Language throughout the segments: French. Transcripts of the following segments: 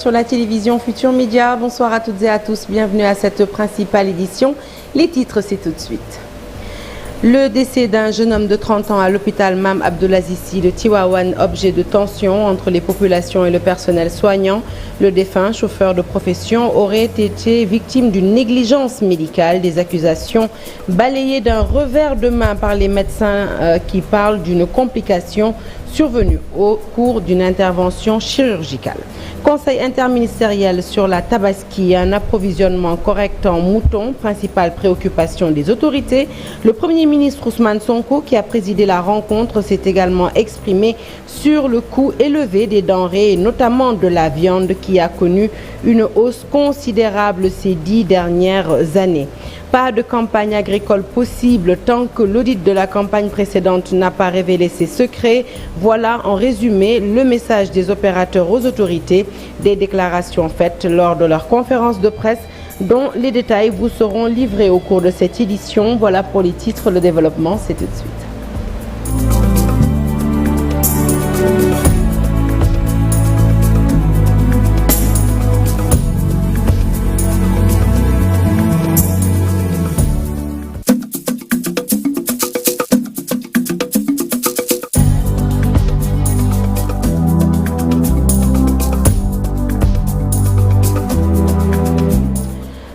Sur la télévision Futur Média, bonsoir à toutes et à tous, bienvenue à cette principale édition. Les titres, c'est tout de suite. Le décès d'un jeune homme de 30 ans à l'hôpital Mame Abdoulaye Sy de Tivaouane, objet de tension entre les populations et le personnel soignant. Le défunt, chauffeur de profession, aurait été victime d'une négligence médicale. Des accusations balayées d'un revers de main par les médecins qui parlent d'une complication survenue au cours d'une intervention chirurgicale. Conseil interministériel sur la tabaski, un approvisionnement correct en moutons, principale préoccupation des autorités. Le Premier ministre Ousmane Sonko, qui a présidé la rencontre, s'est également exprimé sur le coût élevé des denrées et notamment de la viande qui a connu une hausse considérable ces 10 dernières années. Pas de campagne agricole possible tant que l'audit de la campagne précédente n'a pas révélé ses secrets. Voilà en résumé le message des opérateurs aux autorités, des déclarations faites lors de leur conférence de presse dont les détails vous seront livrés au cours de cette édition. Voilà pour les titres, le développement, c'est tout de suite.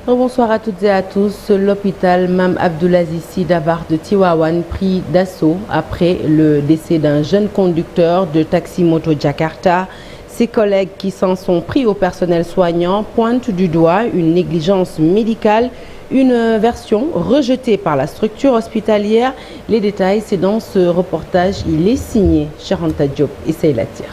Bonsoir à toutes et à tous. L'hôpital Mame Abdoulaye Sy Dabakh de Tivaouane pris d'assaut après le décès d'un jeune conducteur de taxi moto Jakarta. Ses collègues qui s'en sont pris au personnel soignant pointent du doigt une négligence médicale, une version rejetée par la structure hospitalière. Les détails, c'est dans ce reportage. Il est signé Charanta Diop et Seylatir.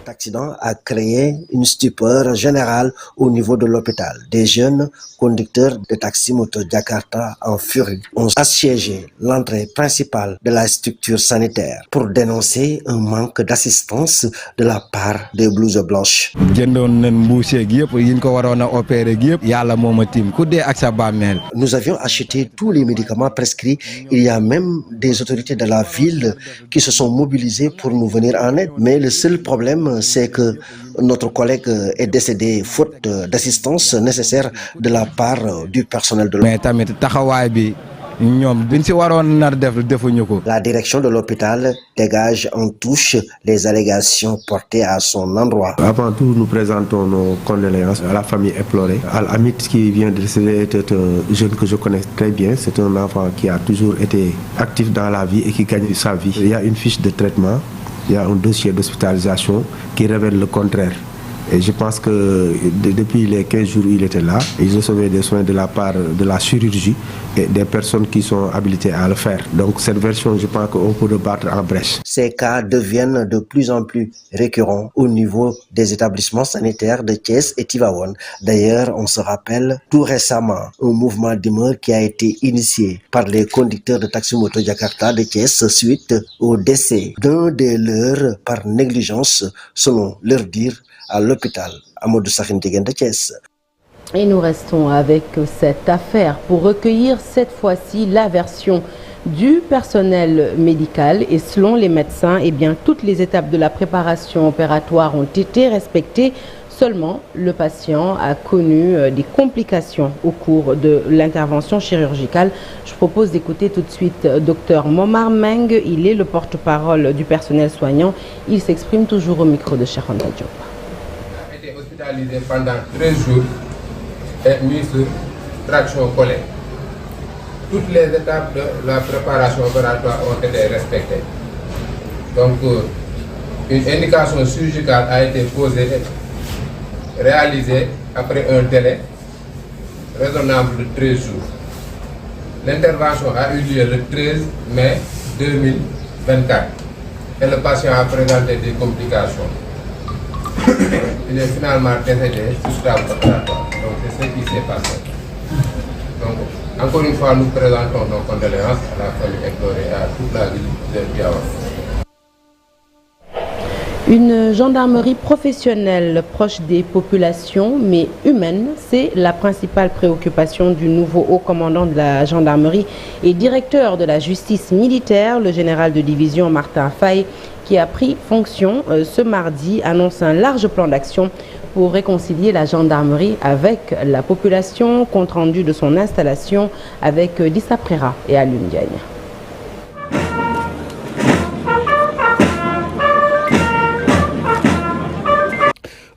L'accident a créé une stupeur générale au niveau de l'hôpital. Des jeunes conducteurs de taxi moto Jakarta en furie ont assiégé l'entrée principale de la structure sanitaire pour dénoncer un manque d'assistance de la part des blouses blanches. Nous avions acheté tous les médicaments prescrits. Il y a même des autorités de la ville qui se sont mobilisées pour nous venir en aide. Mais le seul problème, c'est que notre collègue est décédé faute d'assistance nécessaire de la part du personnel de l'hôpital. La direction de l'hôpital dégage en touche les allégations portées à son endroit. Avant tout, nous présentons nos condoléances à la famille éplorée. Al-Hamid qui vient de décéder était un jeune que je connais très bien. C'est un enfant qui a toujours été actif dans la vie et qui gagne sa vie. Il y a une fiche de traitement. Il y a un dossier d'hospitalisation qui révèle le contraire. Et je pense que depuis les 15 jours où il était là, ils recevaient des soins de la part de la chirurgie et des personnes qui sont habilitées à le faire. Donc cette version, je pense qu'on peut le battre en brèche. Ces cas deviennent de plus en plus récurrents au niveau des établissements sanitaires de Thiès et Tivaouane. D'ailleurs, on se rappelle tout récemment un mouvement d'humeur qui a été initié par les conducteurs de taxi moto Jakarta de Thiès suite au décès d'un des leurs par négligence, selon leur dire, à l'hôpital Amadou Sakhine Ndiéguène de Thiès. Et nous restons avec cette affaire pour recueillir cette fois-ci la version du personnel médical. Et selon les médecins, eh bien, toutes les étapes de la préparation opératoire ont été respectées. Seulement, le patient a connu des complications au cours de l'intervention chirurgicale. Je propose d'écouter tout de suite Dr Momar Meng. Il est le porte-parole du personnel soignant. Il s'exprime toujours au micro de Charanta Diop. Hospitalisé pendant 13 jours et mis sur traction collée. Toutes les étapes de la préparation opératoire ont été respectées. Donc, une indication chirurgicale a été posée, réalisée après un délai raisonnable de 13 jours. L'intervention a eu lieu le 13 mai 2024 et le patient a présenté des complications. Il est finalement décédé sur table opératoire. Donc c'est ce qui s'est passé. Donc encore une fois, nous présentons nos condoléances à la famille éplorée et à toute la ville de Tivaouane. Une gendarmerie professionnelle proche des populations mais humaine, c'est la principale préoccupation du nouveau haut commandant de la gendarmerie et directeur de la justice militaire, le général de division Martin Faye, qui a pris fonction ce mardi, annonce un large plan d'action pour réconcilier la gendarmerie avec la population. Compte rendu de son installation avec Dissa Prera et Alioune Diagne.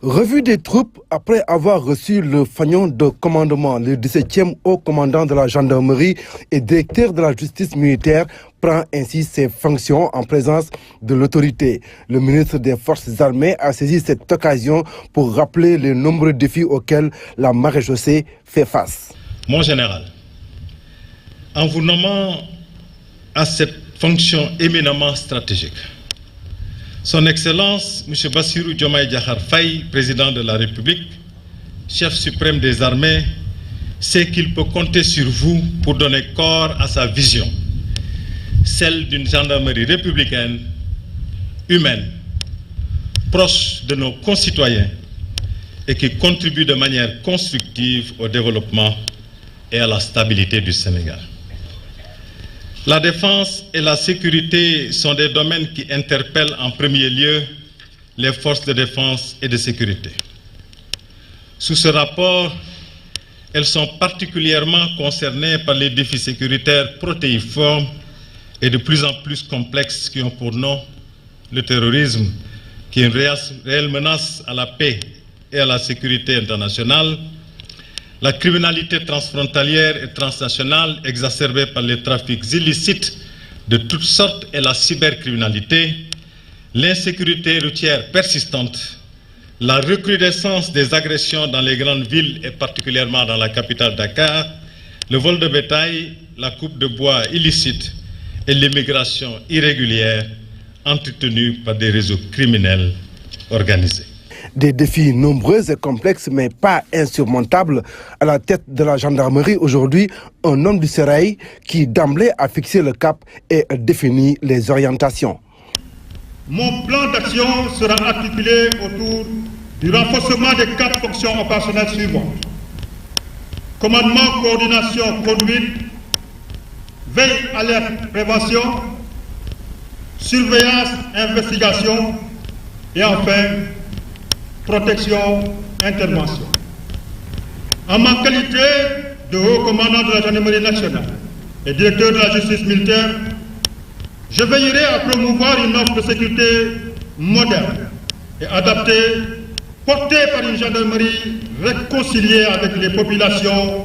Revue des troupes après avoir reçu le fanion de commandement. Le 17e haut commandant de la gendarmerie et directeur de la justice militaire prend ainsi ses fonctions en présence de l'autorité. Le ministre des Forces armées a saisi cette occasion pour rappeler les nombreux défis auxquels la maréchaussée fait face. Mon général, en vous nommant à cette fonction éminemment stratégique, Son Excellence, M. Bassirou Diomaye Diakhar Faye, président de la République, chef suprême des armées, sait qu'il peut compter sur vous pour donner corps à sa vision, celle d'une gendarmerie républicaine, humaine, proche de nos concitoyens et qui contribue de manière constructive au développement et à la stabilité du Sénégal. La défense et la sécurité sont des domaines qui interpellent en premier lieu les forces de défense et de sécurité. Sous ce rapport, elles sont particulièrement concernées par les défis sécuritaires protéiformes et de plus en plus complexes qui ont pour nom le terrorisme, qui est une réelle menace à la paix et à la sécurité internationale, la criminalité transfrontalière et transnationale exacerbée par les trafics illicites de toutes sortes et la cybercriminalité, l'insécurité routière persistante, la recrudescence des agressions dans les grandes villes et particulièrement dans la capitale Dakar, le vol de bétail, la coupe de bois illicite et l'immigration irrégulière entretenue par des réseaux criminels organisés. Des défis nombreux et complexes, mais pas insurmontables. À la tête de la gendarmerie aujourd'hui, un homme du sérail qui d'emblée a fixé le cap et défini les orientations. Mon plan d'action sera articulé autour du renforcement des 4 fonctions opérationnelles suivantes. Commandement, coordination, conduite, veille, alerte, prévention, surveillance, investigation et enfin protection, intervention. En ma qualité de haut commandant de la gendarmerie nationale et directeur de la justice militaire, je veillerai à promouvoir une offre de sécurité moderne et adaptée, portée par une gendarmerie réconciliée avec les populations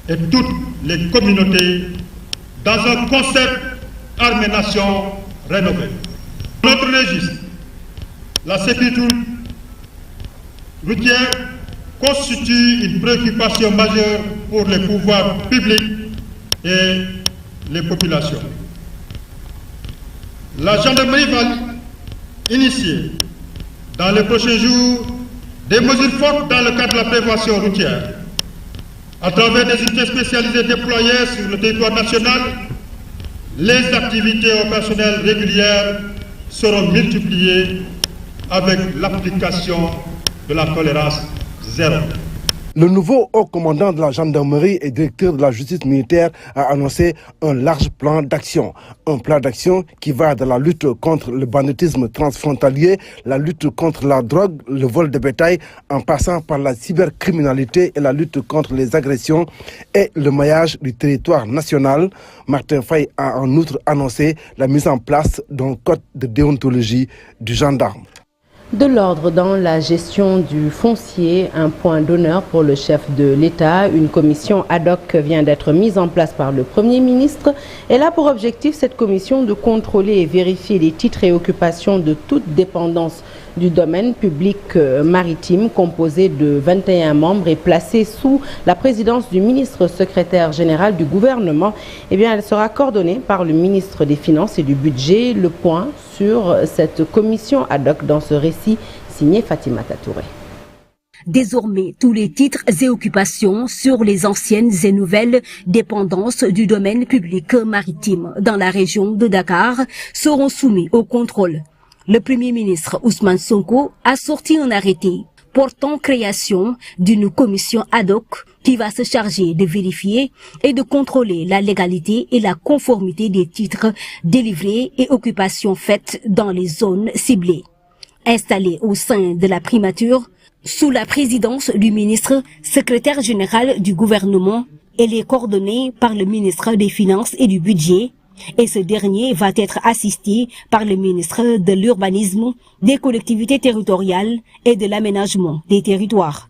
et toutes les communautés dans un concept armée-nation rénové. Notre registre, la sécurité routière constitue une préoccupation majeure pour les pouvoirs publics et les populations. La gendarmerie va initier dans les prochains jours des mesures fortes dans le cadre de la prévention routière. À travers des unités spécialisées déployées sur le territoire national, les activités opérationnelles régulières seront multipliées avec l'application de la tolérance zéro. Le nouveau haut commandant de la gendarmerie et directeur de la justice militaire a annoncé un large plan d'action. Un plan d'action qui va de la lutte contre le banditisme transfrontalier, la lutte contre la drogue, le vol de bétail, en passant par la cybercriminalité et la lutte contre les agressions et le maillage du territoire national. Martin Faye a en outre annoncé la mise en place d'un code de déontologie du gendarme. De l'ordre dans la gestion du foncier, un point d'honneur pour le chef de l'État. Une commission ad hoc vient d'être mise en place par le Premier ministre. Elle a pour objectif, cette commission, de contrôler et vérifier les titres et occupations de toute dépendance du domaine public maritime, composé de 21 membres et placée sous la présidence du ministre secrétaire général du gouvernement. Eh bien, elle sera coordonnée par le ministre des Finances et du Budget. Le point sur cette commission ad hoc dans ce récit signé Fatima Tatouré. Désormais, tous les titres et occupations sur les anciennes et nouvelles dépendances du domaine public maritime dans la région de Dakar seront soumis au contrôle. Le Premier ministre Ousmane Sonko a sorti un arrêté portant création d'une commission ad hoc qui va se charger de vérifier et de contrôler la légalité et la conformité des titres délivrés et occupations faites dans les zones ciblées. Installée au sein de la primature, Sous la présidence du ministre, secrétaire général du gouvernement, elle est coordonnée par le ministre des Finances et du Budget, et ce dernier va être assisté par le ministre de l'Urbanisme, des collectivités territoriales et de l'aménagement des territoires.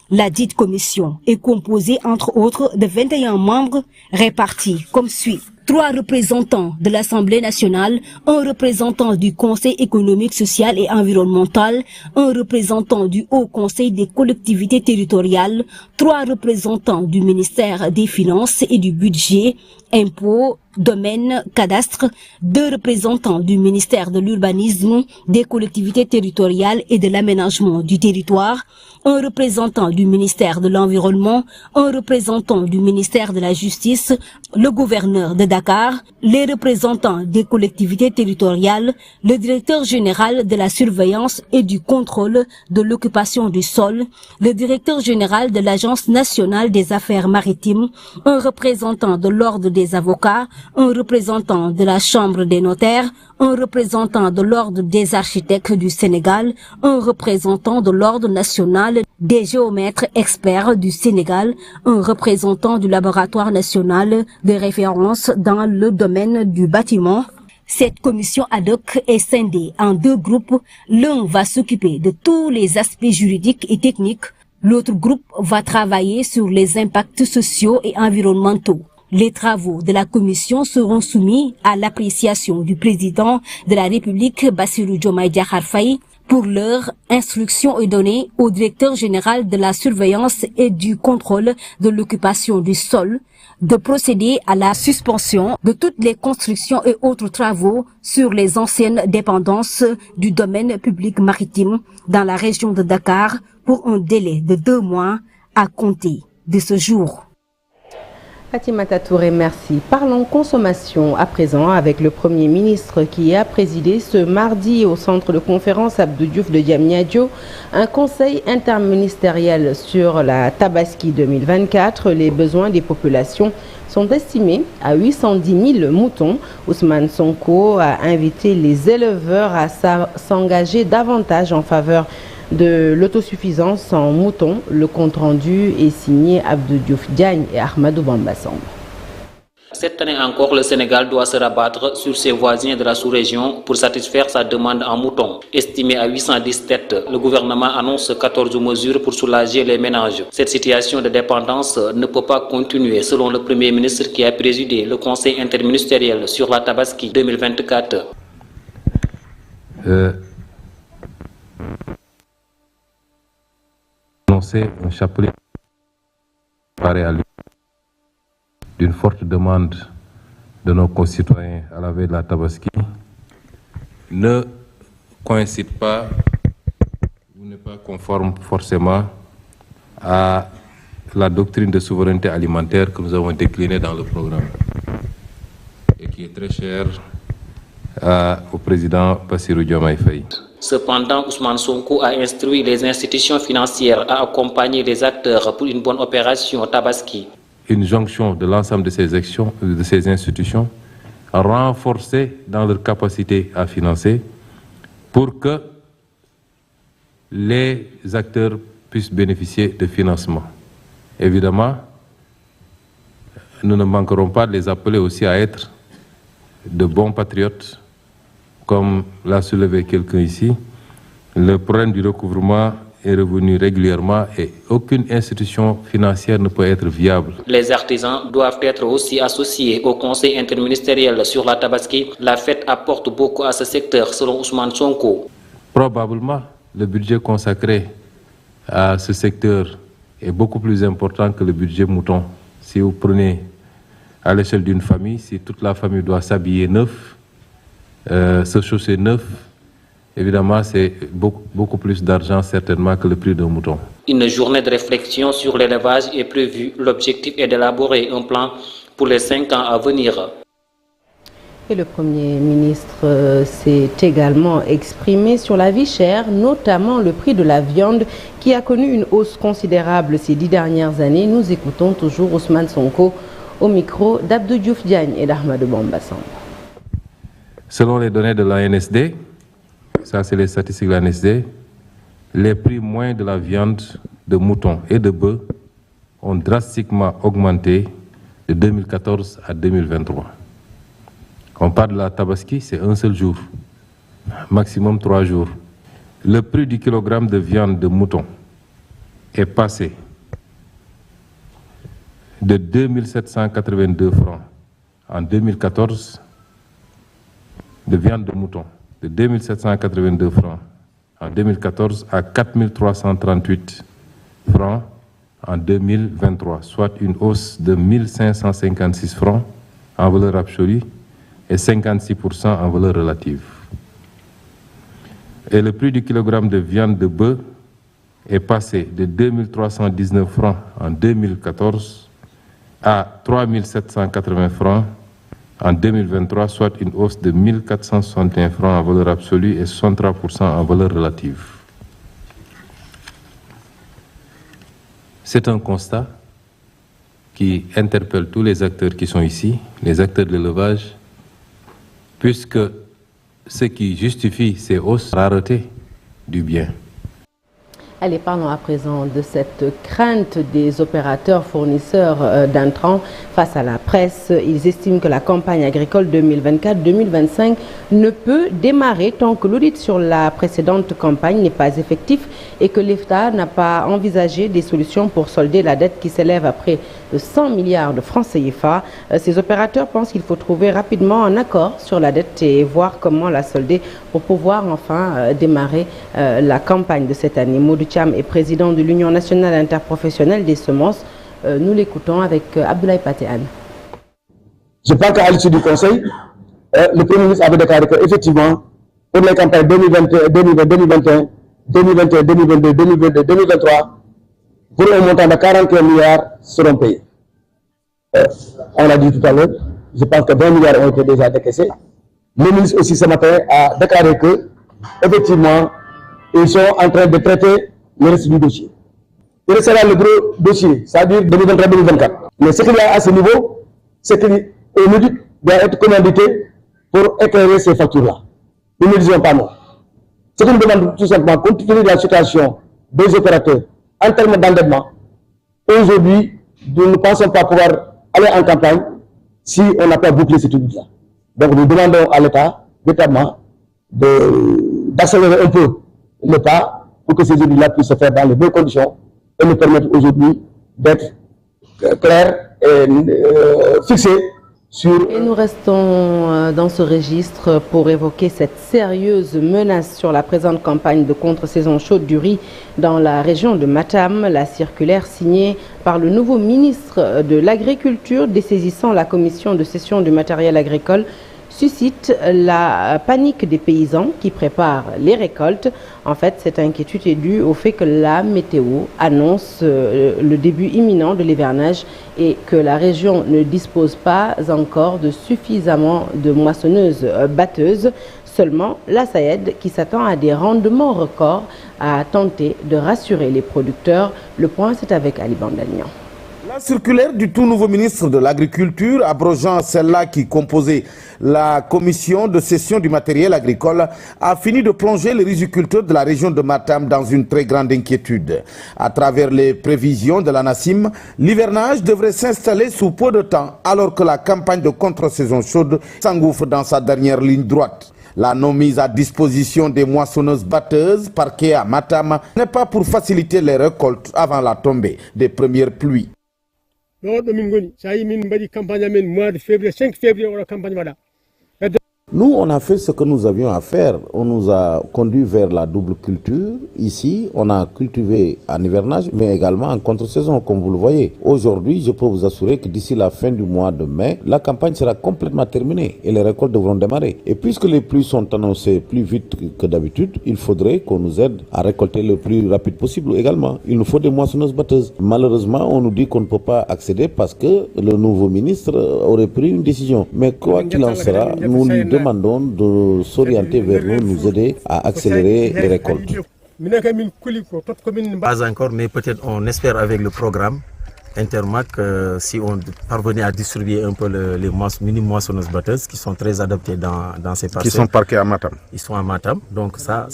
La dite commission est composée entre autres de 21 membres répartis comme suit. 3 représentants de l'Assemblée nationale, un représentant du Conseil économique, social et environnemental, un représentant du Haut Conseil des collectivités territoriales, 3 représentants du ministère des Finances et du Budget, impôts, domaine, cadastre, 2 représentants du ministère de l'Urbanisme, des collectivités territoriales et de l'aménagement du territoire, un représentant du ministère de l'Environnement, un représentant du ministère de la Justice, le gouverneur de Dakar, les représentants des collectivités territoriales, le directeur général de la surveillance et du contrôle de l'occupation du sol, le directeur général de l'Agence nationale des affaires maritimes, un représentant de l'ordre des avocats, un représentant de la Chambre des notaires, un représentant de l'ordre des architectes du Sénégal, un représentant de l'ordre national des géomètres experts du Sénégal, un représentant du laboratoire national de référence dans le domaine du bâtiment. Cette commission ad hoc est scindée en 2 groupes. L'un va s'occuper de tous les aspects juridiques et techniques. L'autre groupe va travailler sur les impacts sociaux et environnementaux. Les travaux de la commission seront soumis à l'appréciation du président de la République, Bassirou Diomaye Diakhar Faye. Pour l'heure, instruction est donnée au directeur général de la surveillance et du contrôle de l'occupation du sol de procéder à la suspension de toutes les constructions et autres travaux sur les anciennes dépendances du domaine public maritime dans la région de Dakar pour un délai de 2 mois à compter de ce jour. Fatimata Touré, merci. Parlons consommation à présent avec le Premier ministre qui a présidé ce mardi au centre de conférence Abdou Diouf de Diamniadio un conseil interministériel sur la Tabaski 2024. Les besoins des populations sont estimés à 810 000 moutons. Ousmane Sonko a invité les éleveurs à s'engager davantage en faveur de l'autosuffisance en moutons. Le compte-rendu est signé Abdou Diouf Diagne et Ahmadou Bamba Samb. Cette année encore, le Sénégal doit se rabattre sur ses voisins de la sous-région pour satisfaire sa demande en moutons. Estimée à 810 têtes, le gouvernement annonce 14 mesures pour soulager les ménages. Cette situation de dépendance ne peut pas continuer, selon le Premier ministre qui a présidé le Conseil interministériel sur la Tabaski 2024. Annoncer un chapelet préparé à lui d'une forte demande de nos concitoyens à la veille de la Tabaski ne coïncide pas ou n'est pas conforme forcément à la doctrine de souveraineté alimentaire que nous avons déclinée dans le programme et qui est très chère au président Bassirou Diomaye Faye. Cependant, Ousmane Sonko a instruit les institutions financières à accompagner les acteurs pour une bonne opération Tabaski. Une jonction de l'ensemble de ces institutions renforcées dans leur capacité à financer pour que les acteurs puissent bénéficier de financement. Évidemment, nous ne manquerons pas de les appeler aussi à être de bons patriotes, comme l'a soulevé quelqu'un ici. Le problème du recouvrement est revenu régulièrement et aucune institution financière ne peut être viable. Les artisans doivent être aussi associés au Conseil interministériel sur la Tabaski. La fête apporte beaucoup à ce secteur, selon Ousmane Sonko. Probablement, le budget consacré à ce secteur est beaucoup plus important que le budget mouton. Si vous prenez à l'échelle d'une famille, si toute la famille doit s'habiller neuf, se chausser neuf, évidemment, c'est beaucoup plus d'argent certainement que le prix d'un mouton. Une journée de réflexion sur l'élevage est prévue. L'objectif est d'élaborer un plan pour les 5 ans à venir. Et le Premier ministre s'est également exprimé sur la vie chère, notamment le prix de la viande qui a connu une hausse considérable ces 10 dernières années. Nous écoutons toujours Ousmane Sonko au micro d'Abdou Diouf Diagne et d'Ahmadou Bamba Samb. Selon les données de l'ANSD, ça c'est les statistiques de l'ANSD, les prix moyens de la viande de mouton et de bœuf ont drastiquement augmenté de 2014 à 2023. On parle de la tabaski, c'est un seul jour, maximum 3 jours. Le prix du kilogramme de viande de mouton est passé de 2782 francs en 2014 de viande de mouton, de 2782 francs en 2014 à 4338 francs en 2023, soit une hausse de 1556 francs en valeur absolue et 56% en valeur relative. Et le prix du kilogramme de viande de bœuf est passé de 2319 francs en 2014 à 3780 francs en 2023, soit une hausse de 1461 francs en valeur absolue et 63% en valeur relative. C'est un constat qui interpelle tous les acteurs qui sont ici, les acteurs de l'élevage, puisque ce qui justifie ces hausses, rareté du bien. Allez, parlons à présent de cette crainte des opérateurs fournisseurs d'intrants face à la presse. Ils estiment que la campagne agricole 2024-2025 ne peut démarrer tant que l'audit sur la précédente campagne n'est pas effectif et que l'État n'a pas envisagé des solutions pour solder la dette qui s'élève à près de 100 milliards de francs CFA. Ces opérateurs pensent qu'il faut trouver rapidement un accord sur la dette et voir comment la solder pour pouvoir enfin démarrer la campagne de cette année. Modou Thiam est président de l'Union nationale interprofessionnelle des semences. Nous l'écoutons avec Abdoulaye Patéane. Je pense qu'à l'issue du Conseil, le Premier ministre avait déclaré qu'effectivement, pour les campagnes 2021, 2022, 2022, 2023, pour un montant de 41 milliards seront payés. On l'a dit tout à l'heure, je pense que 20 milliards ont été déjà décaissés. Le ministre aussi ce matin a déclaré que, effectivement, ils sont en train de traiter le reste du dossier. Il sera le gros dossier, c'est-à-dire 2023-2024. Mais ce qu'il y a à ce niveau, c'est que l'audit doit être commandité pour éclairer ces factures-là. Nous ne disons pas non. Ce que nous demandons tout simplement, compte tenu de la situation des opérateurs en termes d'endettement, aujourd'hui, nous ne pensons pas pouvoir aller en campagne si on n'a pas bouclé cette audit-là. Donc nous demandons à l'État, notamment, d'accélérer un peu le pas pour que ces audits-là puissent se faire dans les bonnes conditions et nous permettre aujourd'hui d'être clairs et fixés sur... Et nous restons dans ce registre pour évoquer cette sérieuse menace sur la présente campagne de contre-saison chaude du riz dans la région de Matam. La circulaire signée par le nouveau ministre de l'Agriculture dessaisissant la commission de cession du matériel agricole suscite la panique des paysans qui préparent les récoltes. En fait, cette inquiétude est due au fait que la météo annonce le début imminent de l'hivernage et que la région ne dispose pas encore de suffisamment de moissonneuses batteuses. Seulement, la SAED, qui s'attend à des rendements records, a tenté de rassurer les producteurs. Le point, c'est avec Ali Bandagnan. La circulaire du tout nouveau ministre de l'Agriculture, abrogeant celle-là qui composait la commission de cession du matériel agricole, a fini de plonger les riziculteurs de la région de Matam dans une très grande inquiétude. À travers les prévisions de l'ANACIM, l'hivernage devrait s'installer sous peu de temps, alors que la campagne de contre-saison chaude s'engouffre dans sa dernière ligne droite. La non-mise à disposition des moissonneuses batteuses parquées à Matam n'est pas pour faciliter les récoltes avant la tombée des premières pluies. Nous, on a fait ce que nous avions à faire. On nous a conduit vers la double culture. Ici, on a cultivé en hivernage, mais également en contre-saison, comme vous le voyez. Aujourd'hui, je peux vous assurer que d'ici la fin du mois de mai, la campagne sera complètement terminée et les récoltes devront démarrer. Et puisque les pluies sont annoncées plus vite que d'habitude, il faudrait qu'on nous aide à récolter le plus rapide possible également. Il nous faut des moissonneuses batteuses. Malheureusement, on nous dit qu'on ne peut pas accéder parce que le nouveau ministre aurait pris une décision. Mais quoi qu'il en sera, nous lui demandons de s'orienter vers nous aider à accélérer les récoltes. Pas encore, mais peut-être on espère avec le programme Intermac, si on parvenait à distribuer un peu les mini-moissonneuses batteuses qui sont très adaptées dans ces parcelles. Qui sont parquées à Matam. Ils sont à Matam, donc ça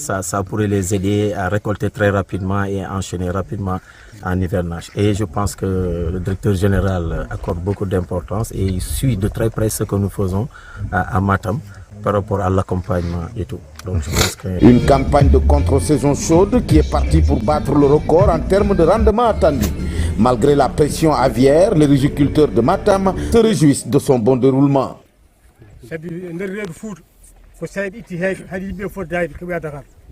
pourrait les aider à récolter très rapidement et à enchaîner rapidement en hivernage. Et je pense que le directeur général accorde beaucoup d'importance et il suit de très près ce que nous faisons à Matam par rapport à l'accompagnement et tout. Donc, je pense que... Une campagne de contre-saison chaude qui est partie pour battre le record en termes de rendement attendu. Malgré la pression aviaire, les riziculteurs de Matam se réjouissent de son bon déroulement.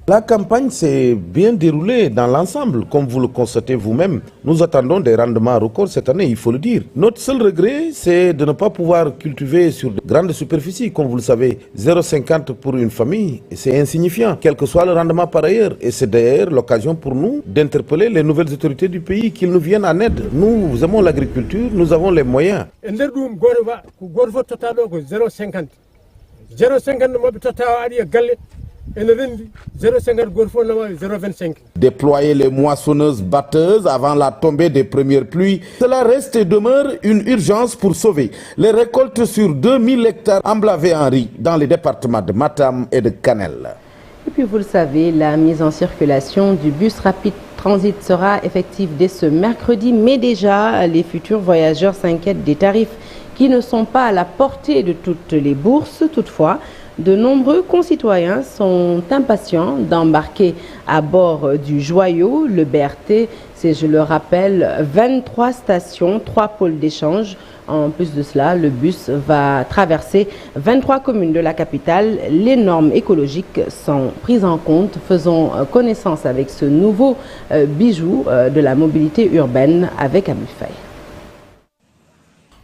La campagne s'est bien déroulée dans l'ensemble, comme vous le constatez vous-même. Nous attendons des rendements records cette année, il faut le dire. Notre seul regret, c'est de ne pas pouvoir cultiver sur de grandes superficies. Comme vous le savez, 0,50 pour une famille, c'est insignifiant, quel que soit le rendement par ailleurs. Et c'est d'ailleurs l'occasion pour nous d'interpeller les nouvelles autorités du pays, qu'ils nous viennent en aide. Nous aimons l'agriculture, nous avons les moyens. 0,50 Déployer les moissonneuses batteuses avant la tombée des premières pluies, cela reste et demeure une urgence pour sauver les récoltes sur 2000 hectares emblavés en riz dans les départements de Matam et de Kanel. Et puis vous le savez, la mise en circulation du bus rapide transit sera effective dès ce mercredi, mais déjà les futurs voyageurs s'inquiètent des tarifs qui ne sont pas à la portée de toutes les bourses. Toutefois, de nombreux concitoyens sont impatients d'embarquer à bord du Joyau. Le BRT, c'est, je le rappelle, 23 stations, 3 pôles d'échange. En plus de cela, le bus va traverser 23 communes de la capitale. Les normes écologiques sont prises en compte. Faisons connaissance avec ce nouveau bijou de la mobilité urbaine avec Abufay.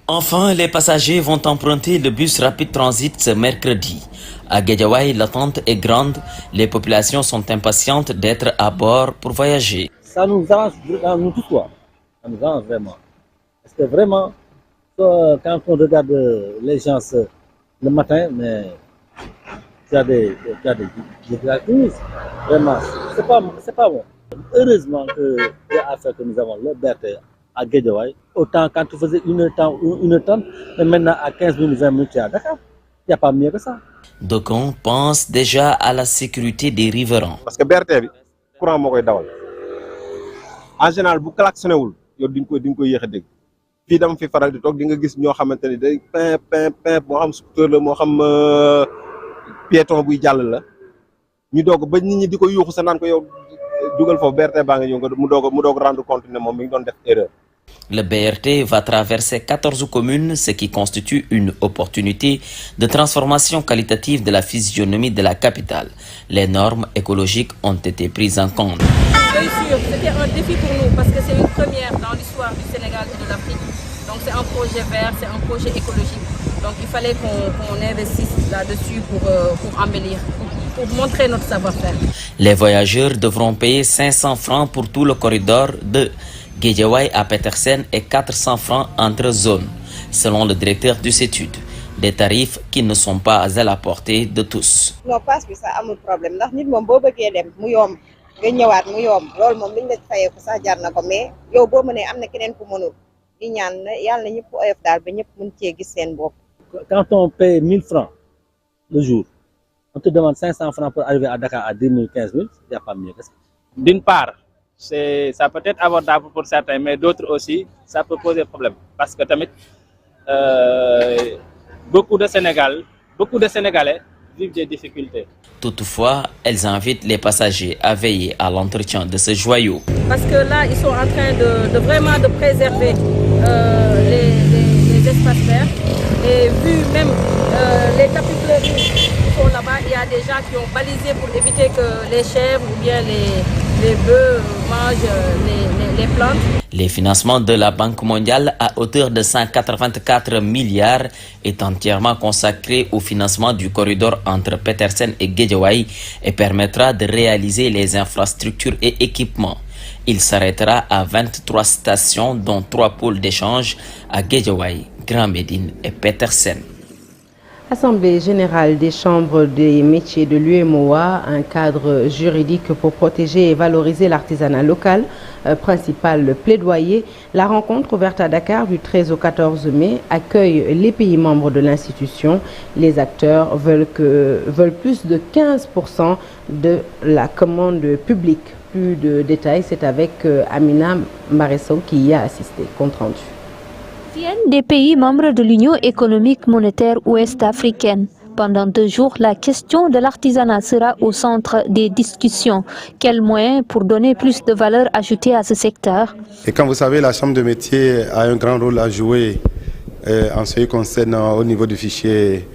Enfin, les passagers vont emprunter le bus rapide transit ce mercredi. À Guédiawaye, l'attente est grande. Les populations sont impatientes d'être à bord pour voyager. Ça nous arrange, nous tous, quoi. Ça nous arrange vraiment. Parce que vraiment, quand on regarde les gens le matin, mais il y a des difficultés. Vraiment, c'est pas bon. Heureusement que l'affaire que nous avons, le BRT à Guédiawaye, autant quand tu faisais une heure, mais maintenant à 15 minutes, 20 minutes, tu es à Dakar. Il n'y a pas mieux que ça. D'aucuns pensent déjà à la sécurité des riverains. Parce que BRT bi courant moo koy dawal en général bu klaxonné wul yow di nga koy yéex a dégg fii dama fi faral di toog di nga gis ñoo xamante ni day pin moo xam scooter la moo xam piéton buy jàll la ñu doog ba nit ñi di ko yuuxu sa naan ko yow dugal foofu BRT baa nga ñëw nga mu doog rendre compte ne moom mi ngi doon def erreur. Le BRT va traverser 14 communes, ce qui constitue une opportunité de transformation qualitative de la physionomie de la capitale. Les normes écologiques ont été prises en compte. Bien sûr, c'était un défi pour nous parce que c'est une première dans l'histoire du Sénégal et de l'Afrique. Donc c'est un projet vert, c'est un projet écologique. Donc il fallait qu'on investisse là-dessus pour embellir, pour montrer notre savoir-faire. Les voyageurs devront payer 500 francs pour tout le corridor de Guédiawaye à Petersen et 400 francs entre zones, selon le directeur du CETUD. Des tarifs qui ne sont pas à la portée de tous. Non, parce que ça a un problème. Ndax nit mom bo bëggé dem mu yom nga ñëwaat mu yom lool mom liñ la fayé ko sax jar na ko mais yow bo mëne amna keneen ku mënul di ñaan yalla ñëpp oyof dal ba ñëpp mën ci gis seen bopp. Quand on paye 1000 francs le jour, on te demande 500 francs pour arriver à Dakar à 10 000, 15 000, il n'y a pas mieux que ça. D'une part, ça peut être abordable pour certains, mais d'autres aussi, ça peut poser problème. Parce que beaucoup de Sénégalais vivent des difficultés. Toutefois, elles invitent les passagers à veiller à l'entretien de ce joyau. Parce que là, ils sont en train de vraiment de préserver les espaces verts. Et vu même les tapis fleuris qui sont là-bas, il y a des gens qui ont balisé pour éviter que les chèvres ou bien les bœufs mangent les plantes. Les financements de la Banque mondiale à hauteur de 184 milliards est entièrement consacré au financement du corridor entre Petersen et Guédiawaye et permettra de réaliser les infrastructures et équipements. Il s'arrêtera à 23 stations dont 3 pôles d'échange à Guédiawaye, Grand Médine et Petersen. Assemblée générale des chambres des métiers de l'UEMOA, un cadre juridique pour protéger et valoriser l'artisanat local, principal plaidoyer. La rencontre ouverte à Dakar du 13 au 14 mai accueille les pays membres de l'institution. Les acteurs veulent plus de 15% de la commande publique. Plus de détails, c'est avec Amina Maresso qui y a assisté. Compte rendu. Des pays membres de l'Union économique monétaire ouest-africaine. Pendant 2 jours, la question de l'artisanat sera au centre des discussions. Quels moyens pour donner plus de valeur ajoutée à ce secteur? Et comme vous savez, la Chambre de métier a un grand rôle à jouer en ce qui concerne au niveau du fichier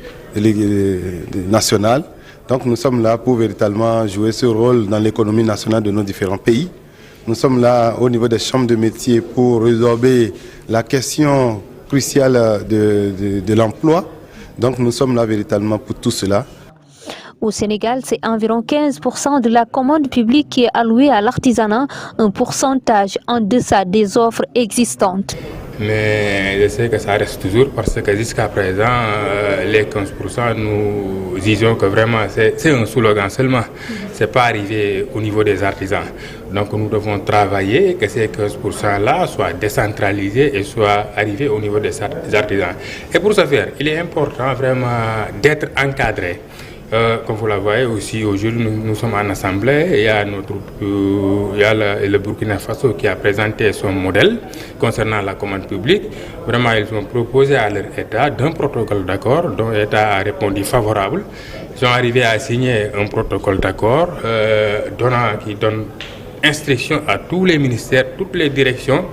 national. Donc nous sommes là pour véritablement jouer ce rôle dans l'économie nationale de nos différents pays. Nous sommes là au niveau des chambres de métier pour résorber la question cruciale de l'emploi. Donc nous sommes là véritablement pour tout cela. Au Sénégal, c'est environ 15% de la commande publique qui est allouée à l'artisanat, un pourcentage en deçà des offres existantes. Mais je sais que ça reste toujours parce que jusqu'à présent, les 15%, nous disons que vraiment c'est un slogan seulement. Ce n'est pas arrivé au niveau des artisans. Donc nous devons travailler que ces 15%-là soient décentralisés et soient arrivés au niveau des artisans. Et pour ce faire, il est important vraiment d'être encadré. Comme vous la voyez aussi, aujourd'hui nous sommes en assemblée, il y a le Burkina Faso qui a présenté son modèle concernant la commande publique. Vraiment, ils ont proposé à leur État d'un protocole d'accord dont l'État a répondu favorable. Ils sont arrivés à signer un protocole d'accord qui donne instruction à tous les ministères, toutes les directions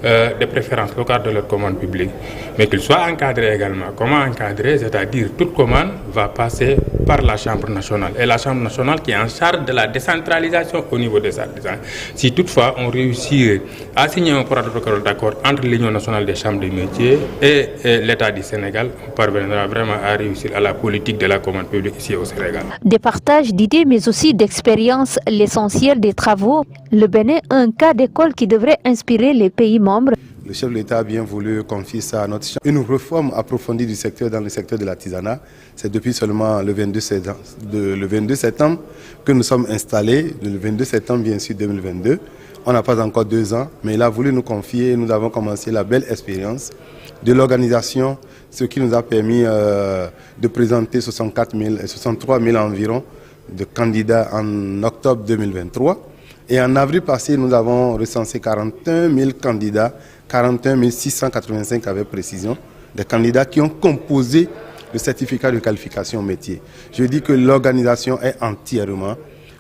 de préférence locale de leur commande publique, mais qu'ils soient encadrés également. Comment encadrer? C'est-à-dire toute commande va passer par la Chambre nationale, et la Chambre nationale qui est en charge de la décentralisation au niveau des artisans. Si toutefois on réussit à signer un protocole d'accord entre l'Union nationale des chambres de métiers et l'État du Sénégal, on parviendra vraiment à réussir à la politique de la commande publique ici au Sénégal. Des partages d'idées mais aussi d'expériences, l'essentiel des travaux. Le Bénin, un cas d'école qui devrait inspirer les pays membres. Le chef de l'État a bien voulu confier ça à notre chambre. Une réforme approfondie du secteur dans le secteur de l'artisanat. C'est depuis seulement le 22 septembre que nous sommes installés, le 22 septembre bien sûr 2022. On n'a pas encore 2 ans, mais il a voulu nous confier, nous avons commencé la belle expérience de l'organisation, ce qui nous a permis de présenter 63 000 environ de candidats en octobre 2023. Et en avril passé, nous avons recensé 41 000 candidats, 41 685 avec précision, des candidats qui ont composé le certificat de qualification au métier. Je dis que l'organisation est entièrement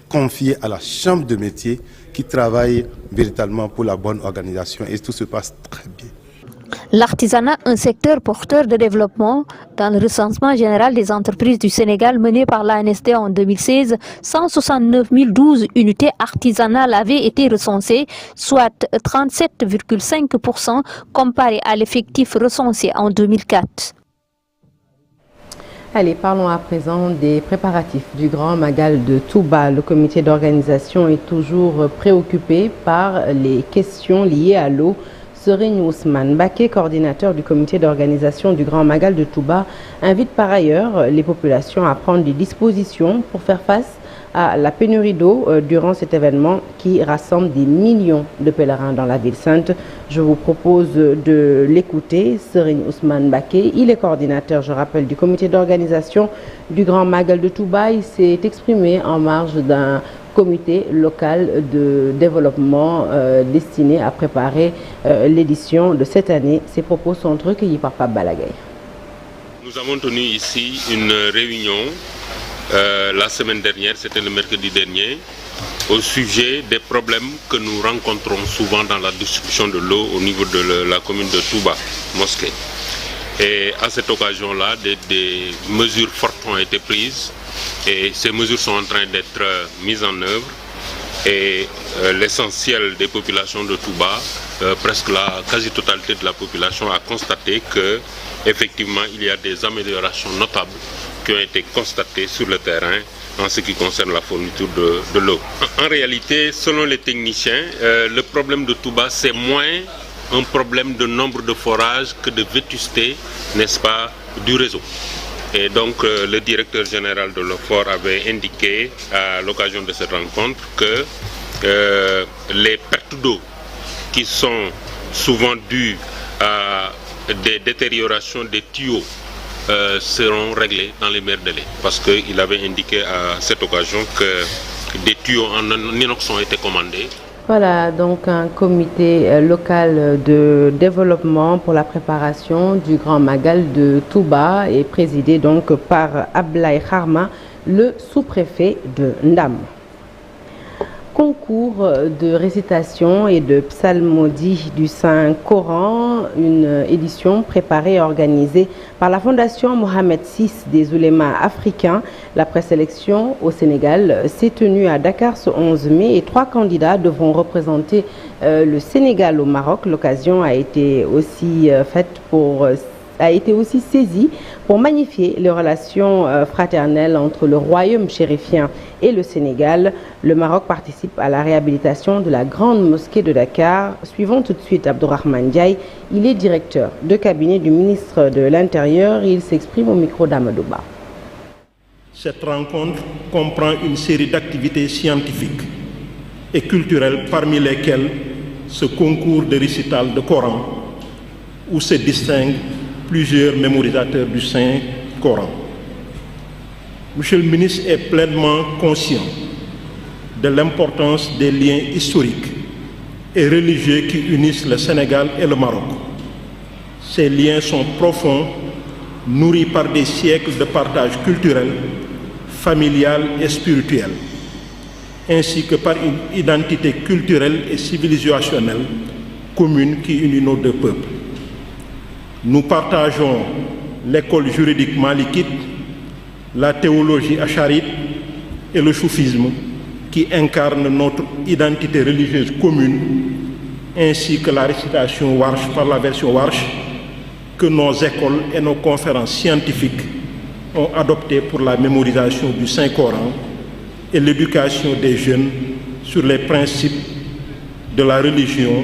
confiée à la chambre de métier qui travaille véritablement pour la bonne organisation et tout se passe très bien. L'artisanat, un secteur porteur de développement. Dans le recensement général des entreprises du Sénégal mené par l'ANSD en 2016, 169 012 unités artisanales avaient été recensées, soit 37,5% comparé à l'effectif recensé en 2004. Allez, parlons à présent des préparatifs du Grand Magal de Touba. Le comité d'organisation est toujours préoccupé par les questions liées à l'eau. Serigne Ousmane Baké, coordinateur du comité d'organisation du Grand Magal de Touba, invite par ailleurs les populations à prendre des dispositions pour faire face à la pénurie d'eau durant cet événement qui rassemble des millions de pèlerins dans la ville sainte. Je vous propose de l'écouter. Serigne Ousmane Baké, il est coordinateur, je rappelle, du comité d'organisation du Grand Magal de Touba. Il s'est exprimé en marge d'un comité local de développement destiné à préparer l'édition de cette année. Ces propos sont recueillis par Pape Balagay. Nous avons tenu ici une réunion la semaine dernière, c'était le mercredi dernier, au sujet des problèmes que nous rencontrons souvent dans la distribution de l'eau au niveau de la commune de Touba, Mosquée. Et à cette occasion-là, des mesures fortes ont été prises et ces mesures sont en train d'être mises en œuvre. Et l'essentiel des populations de Touba, presque la quasi-totalité de la population a constaté que effectivement il y a des améliorations notables qui ont été constatées sur le terrain en ce qui concerne la fourniture de l'eau. En réalité, selon les techniciens, le problème de Touba, c'est moins un problème de nombre de forages que de vétusté, n'est-ce pas, du réseau. Et donc le directeur général de l'OFOR avait indiqué à l'occasion de cette rencontre que les pertes d'eau qui sont souvent dues à des détériorations des tuyaux seront réglées dans les meilleurs délais. Parce qu'il avait indiqué à cette occasion que des tuyaux en inox ont été commandés. Voilà donc un comité local de développement pour la préparation du Grand Magal de Touba est présidé donc par Ablaye Kharma, le sous-préfet de Ndam. Concours de récitation et de psalmodie du Saint-Coran, une édition préparée et organisée par la Fondation Mohamed VI des oulémas africains. La présélection au Sénégal s'est tenue à Dakar ce 11 mai et 3 candidats devront représenter le Sénégal au Maroc. L'occasion a été aussi saisie pour magnifier les relations fraternelles entre le royaume chérifien et le Sénégal. Le Maroc participe à la réhabilitation de la grande mosquée de Dakar. Suivons tout de suite Abdourahmane Ndiaye. Il est directeur de cabinet du ministre de l'Intérieur. Il s'exprime au micro d'Amadouba. Cette rencontre comprend une série d'activités scientifiques et culturelles, parmi lesquelles ce concours de récital de Coran, où se distinguent plusieurs mémorisateurs du Saint-Coran. Monsieur le ministre est pleinement conscient de l'importance des liens historiques et religieux qui unissent le Sénégal et le Maroc. Ces liens sont profonds, nourris par des siècles de partage culturel, familial et spirituel, ainsi que par une identité culturelle et civilisationnelle commune qui unit nos deux peuples. Nous partageons l'école juridique malikite, la théologie acharite et le soufisme qui incarnent notre identité religieuse commune, ainsi que la récitation Warsh par la version Warsh que nos écoles et nos conférences scientifiques ont adoptées pour la mémorisation du Saint-Coran et l'éducation des jeunes sur les principes de la religion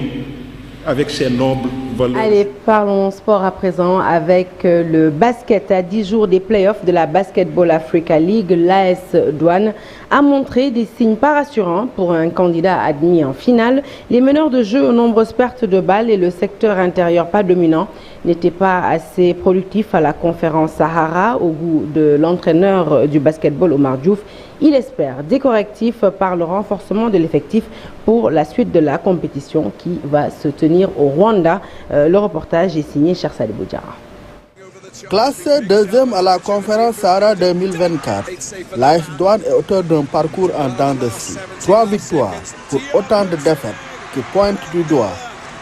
avec ses nobles valeurs. Allez, parlons sport à présent avec le basket. À 10 jours des playoffs de la Basketball Africa League, l'AS Douane a montré des signes pas rassurants pour un candidat admis en finale. Les meneurs de jeu aux nombreuses pertes de balles et le secteur intérieur pas dominant n'étaient pas assez productifs à la conférence Sahara au goût de l'entraîneur du basketball Omar Diouf. Il espère des correctifs par le renforcement de l'effectif pour la suite de la compétition qui va se tenir au Rwanda. Le reportage est signé Chersali Boudjara. Classé deuxième à la conférence Sahara 2024, l'AS Douane est auteur d'un parcours en dents de scie. 3 victoires pour autant de défaites qui pointent du doigt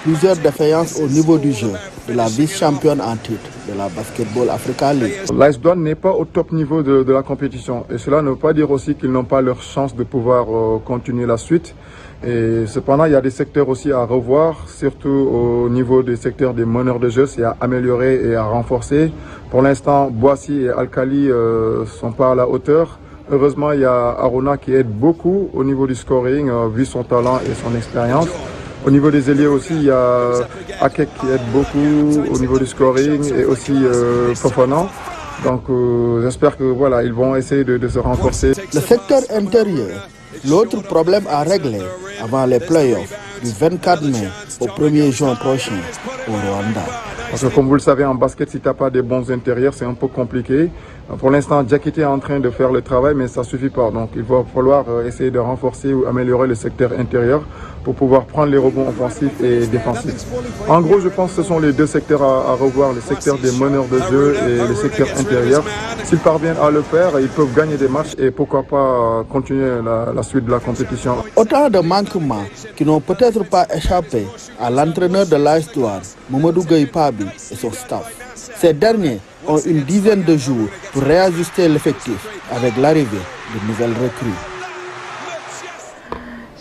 plusieurs défaillances au niveau du jeu de la vice-championne en titre de la Basketball Africa League. L'AS Douane n'est pas au top niveau de la compétition et cela ne veut pas dire aussi qu'ils n'ont pas leur chance de pouvoir continuer la suite. Et cependant, il y a des secteurs aussi à revoir, surtout au niveau des secteurs des meneurs de jeu, c'est à améliorer et à renforcer. Pour l'instant, Boissy et Alkali ne sont pas à la hauteur. Heureusement, il y a Aruna qui aide beaucoup au niveau du scoring, vu son talent et son expérience. Au niveau des ailiers aussi, il y a Akek qui aide beaucoup au niveau du scoring et aussi Fofana. Donc j'espère que voilà, ils vont essayer de se renforcer. Le secteur intérieur, l'autre problème à régler avant les playoffs du 24 mai au 1er juin prochain au Rwanda. Parce que comme vous le savez, en basket, si tu n'as pas des bons intérieurs, c'est un peu compliqué. Pour l'instant, Diakité est en train de faire le travail, mais ça ne suffit pas. Donc il va falloir essayer de renforcer ou améliorer le secteur intérieur pour pouvoir prendre les rebonds offensifs et défensifs. En gros, je pense que ce sont les deux secteurs à revoir, le secteur des meneurs de jeu et le secteur intérieur. S'ils parviennent à le faire, ils peuvent gagner des matchs et pourquoi pas continuer la suite de la compétition. Autant de manquements qui n'ont peut-être pas échappé à l'entraîneur de l'AS Douane, Mamadou Gueye Pabi et son staff. Ces derniers ont une dizaine de jours pour réajuster l'effectif avec l'arrivée de nouvelles recrues.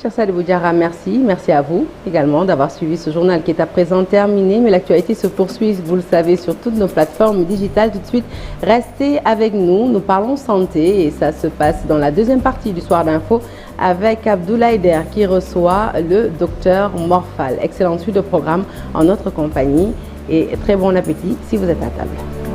Chersali Boudjara, merci. Merci à vous également d'avoir suivi ce journal qui est à présent terminé. Mais l'actualité se poursuit, vous le savez, sur toutes nos plateformes digitales. Tout de suite, restez avec nous. Nous parlons santé et ça se passe dans la deuxième partie du Soir d'Info avec Abdoulaye Der qui reçoit le docteur Morphal. Excellente suite de programme en notre compagnie et très bon appétit si vous êtes à table.